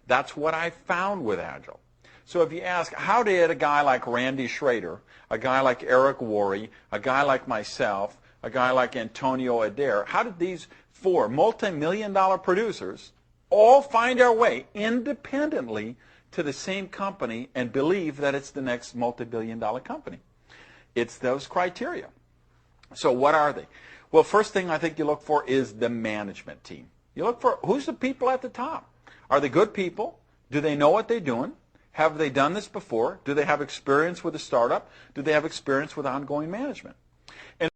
That's what I found with Agile. So if you ask, how did a guy like Randy Schrader, a guy like Eric Worre, a guy like myself, a guy like Antonio Adair, how did these 4 multi-million-dollar producers all find our way independently to the same company and believe that it's the next multi-billion-dollar company? It's those criteria. So what are they? Well, first thing I think you look for is the management team. You look for who's the people at the top. Are they good people? Do they know what they're doing? Have they done this before? Do they have experience with a startup? Do they have experience with ongoing management? And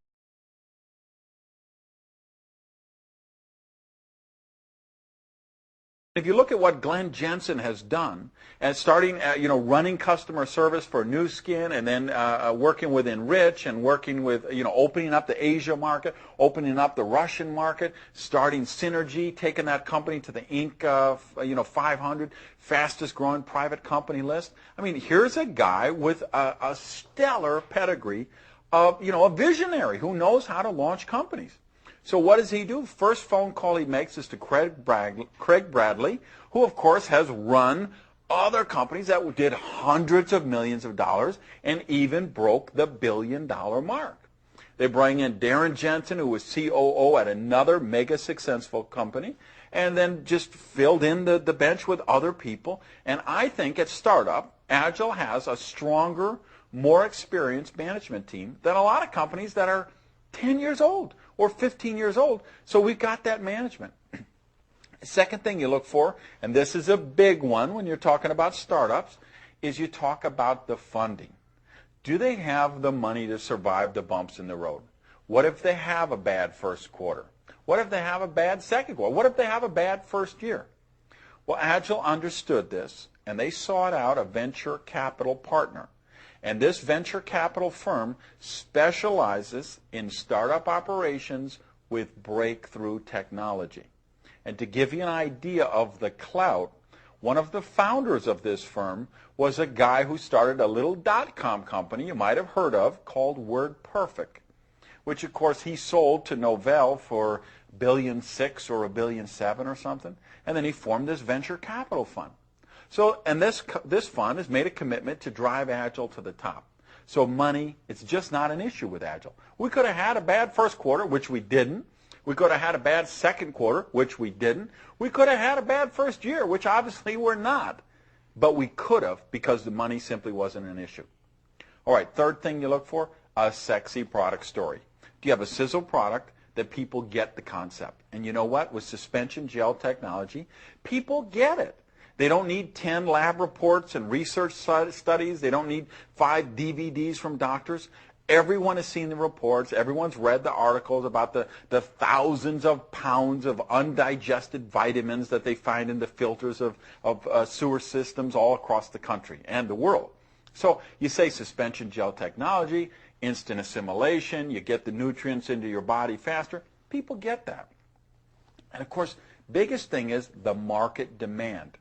if you look at what Glenn Jensen has done, and starting, running customer service for New Skin, and then working with Enrich, and working with, opening up the Asia market, opening up the Russian market, starting Synergy, taking that company to the Inc. 500 fastest growing private company list. I mean, here's a guy with a stellar pedigree of, a visionary who knows how to launch companies. So what does he do? First phone call he makes is to Craig Bradley, who of course has run other companies that did hundreds of millions of dollars and even broke the $1 billion mark. They bring in Darren Jensen, who was COO at another mega successful company, and then just filled in the bench with other people. And I think at startup, Agile has a stronger, more experienced management team than a lot of companies that are 10 years old or 15 years old. So we've got that management. Second thing you look for, and this is a big one when you're talking about startups, is you talk about the funding. Do they have the money to survive the bumps in the road? What if they have a bad first quarter? What if they have a bad second quarter? What if they have a bad first year? Well, Agile understood this, and they sought out a venture capital partner. And this venture capital firm specializes in startup operations with breakthrough technology. And to give you an idea of the clout, one of the founders of this firm was a guy who started a little .com company you might have heard of called WordPerfect, which of course he sold to Novell for $1.6 billion or $1.7 billion or something. And then he formed this venture capital fund. So, and this fund has made a commitment to drive Agile to the top. So money, it's just not an issue with Agile. We could have had a bad first quarter, which we didn't. We could have had a bad second quarter, which we didn't. We could have had a bad first year, which obviously we're not. But we could have because the money simply wasn't an issue. All right, third thing you look for, a sexy product story. Do you have a sizzle product that people get the concept? And you know what? With suspension gel technology, people get it. They don't need 10 lab reports and research studies. They don't need 5 DVDs from doctors. Everyone has seen the reports. Everyone's read the articles about the thousands of pounds of undigested vitamins that they find in the filters of sewer systems all across the country and the world. So you say suspension gel technology, instant assimilation, you get the nutrients into your body faster. People get that. And of course, biggest thing is the market demand.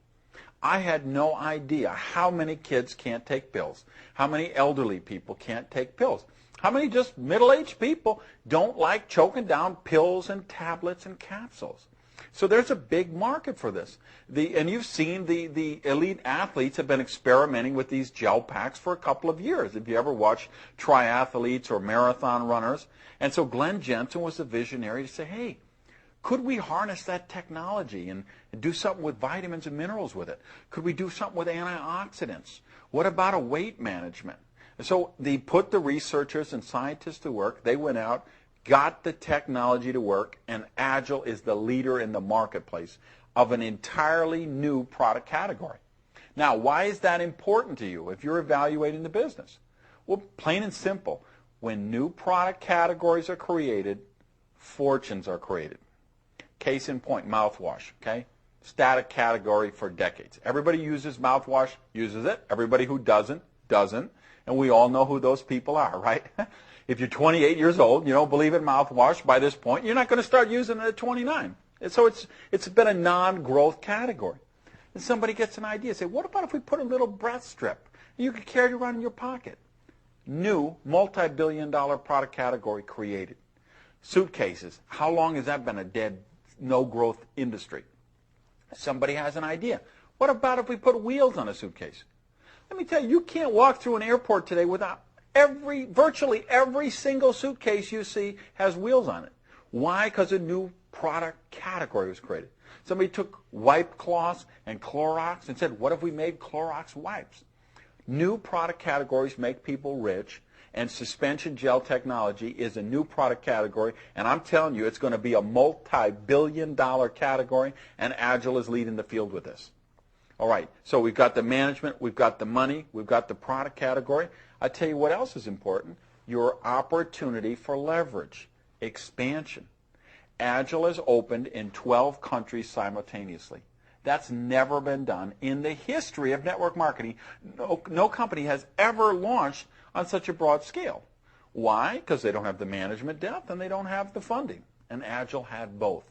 I had no idea how many kids can't take pills, how many elderly people can't take pills, how many just middle-aged people don't like choking down pills and tablets and capsules. So there's a big market for this. And you've seen the elite athletes have been experimenting with these gel packs for a couple of years. If you ever watch triathletes or marathon runners. And so Glenn Jensen was the visionary to say, hey, could we harness that technology and do something with vitamins and minerals with it? Could we do something with antioxidants? What about a weight management? And so they put the researchers and scientists to work. They went out, got the technology to work, and Agile is the leader in the marketplace of an entirely new product category. Now, why is that important to you if you're evaluating the business? Well, plain and simple, when new product categories are created, fortunes are created. Case in point, mouthwash, okay? Static category for decades. Everybody uses mouthwash, uses it. Everybody who doesn't, doesn't. And we all know who those people are, right? If you're 28 years old, you don't believe in mouthwash by this point, you're not going to start using it at 29. And so it's been a non-growth category. And somebody gets an idea, say, what about if we put a little breath strip you could carry around in your pocket? New multi-billion-dollar product category created. Suitcases. How long has that been a dead, no-growth industry? Somebody has an idea. What about if we put wheels on a suitcase? Let me tell you, you can't walk through an airport today without virtually every single suitcase you see has wheels on it. Why? Because a new product category was created. Somebody took wipe cloths and Clorox and said, what if we made Clorox wipes? New product categories make people rich, and suspension gel technology is a new product category, and I'm telling you, it's going to be a multi-billion-dollar category, and Agel is leading the field with this. All right, so we've got the management, we've got the money, we've got the product category. I tell you what else is important, your opportunity for leverage, expansion. Agel is opened in 12 countries simultaneously. That's never been done in the history of network marketing. No company has ever launched on such a broad scale. Why? Because they don't have the management depth and they don't have the funding. And Agel had both.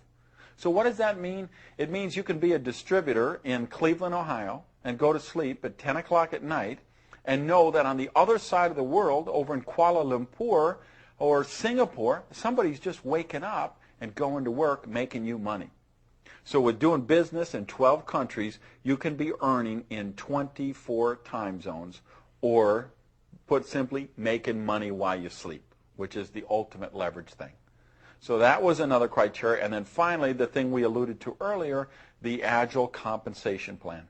So what does that mean? It means you can be a distributor in Cleveland, Ohio, and go to sleep at 10 o'clock at night and know that on the other side of the world, over in Kuala Lumpur or Singapore, somebody's just waking up and going to work making you money. So with doing business in 12 countries, you can be earning in 24 time zones, or put simply, making money while you sleep, which is the ultimate leverage thing. So that was another criteria. And then finally, the thing we alluded to earlier, the Agel compensation plan.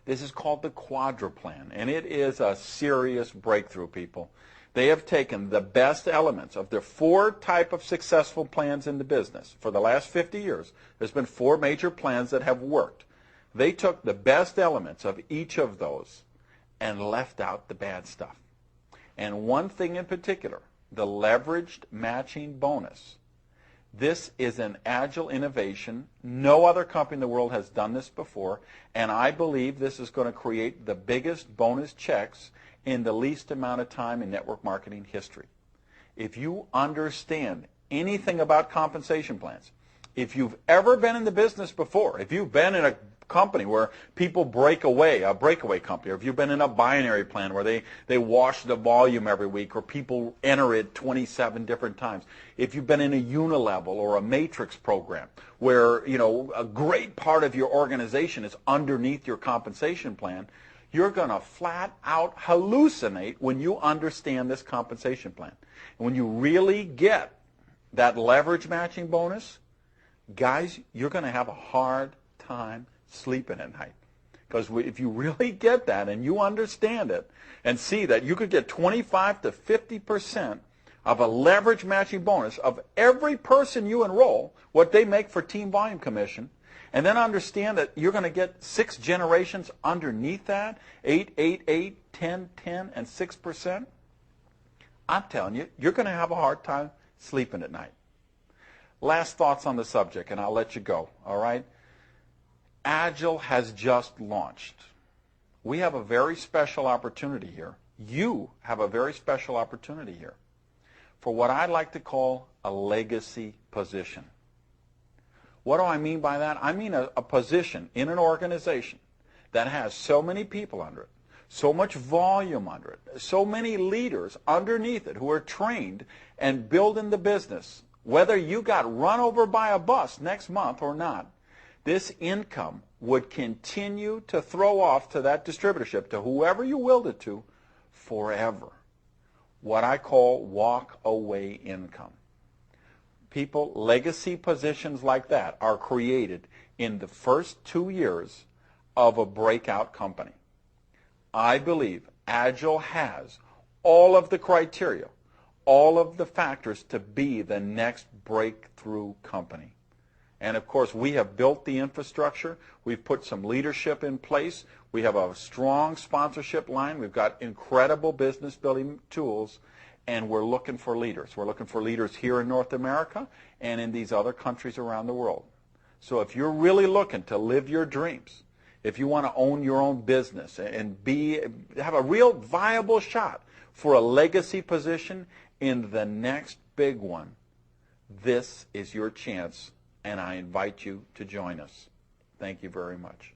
This is called the Quadra plan, and it is a serious breakthrough, people. They have taken the best elements of their 4 type of successful plans in the business. For the last 50 years, there's been 4 major plans that have worked. They took the best elements of each of those and left out the bad stuff. And one thing in particular, the leveraged matching bonus. This is an Agel innovation. No other company in the world has done this before, and I believe this is going to create the biggest bonus checks in the least amount of time in network marketing history. If you understand anything about compensation plans, if you've ever been in the business before, if you've been in a company where people break away, a breakaway company, or if you've been in a binary plan where they wash the volume every week, or people enter it 27 different times, if you've been in a unilevel or a matrix program where a great part of your organization is underneath your compensation plan, you're going to flat out hallucinate when you understand this compensation plan. And when you really get that leverage matching bonus, guys, you're going to have a hard time sleeping at night. Because if you really get that and you understand it and see that you could get 25 to 50% of a leverage matching bonus of every person you enroll, what they make for team volume commission, and then understand that you're going to get 6 generations underneath that, 8, 8, 8, 10, 10, and 6%. I'm telling you, you're going to have a hard time sleeping at night. Last thoughts on the subject, and I'll let you go, all right? Agel has just launched. We have a very special opportunity here. You have a very special opportunity here for what I like to call a legacy position. What do I mean by that? I mean a position in an organization that has so many people under it, so much volume under it, so many leaders underneath it who are trained and building the business. Whether you got run over by a bus next month or not, this income would continue to throw off to that distributorship, to whoever you willed it to, forever. What I call walk-away income. People, legacy positions like that are created in the first 2 years of a breakout company. I believe Agel has all of the criteria, all of the factors to be the next breakthrough company. And of course, we have built the infrastructure. We've put some leadership in place. We have a strong sponsorship line. We've got incredible business building tools. And we're looking for leaders. We're looking for leaders here in North America and in these other countries around the world. So if you're really looking to live your dreams, if you want to own your own business and have a real viable shot for a legacy position in the next big one, this is your chance, and I invite you to join us. Thank you very much.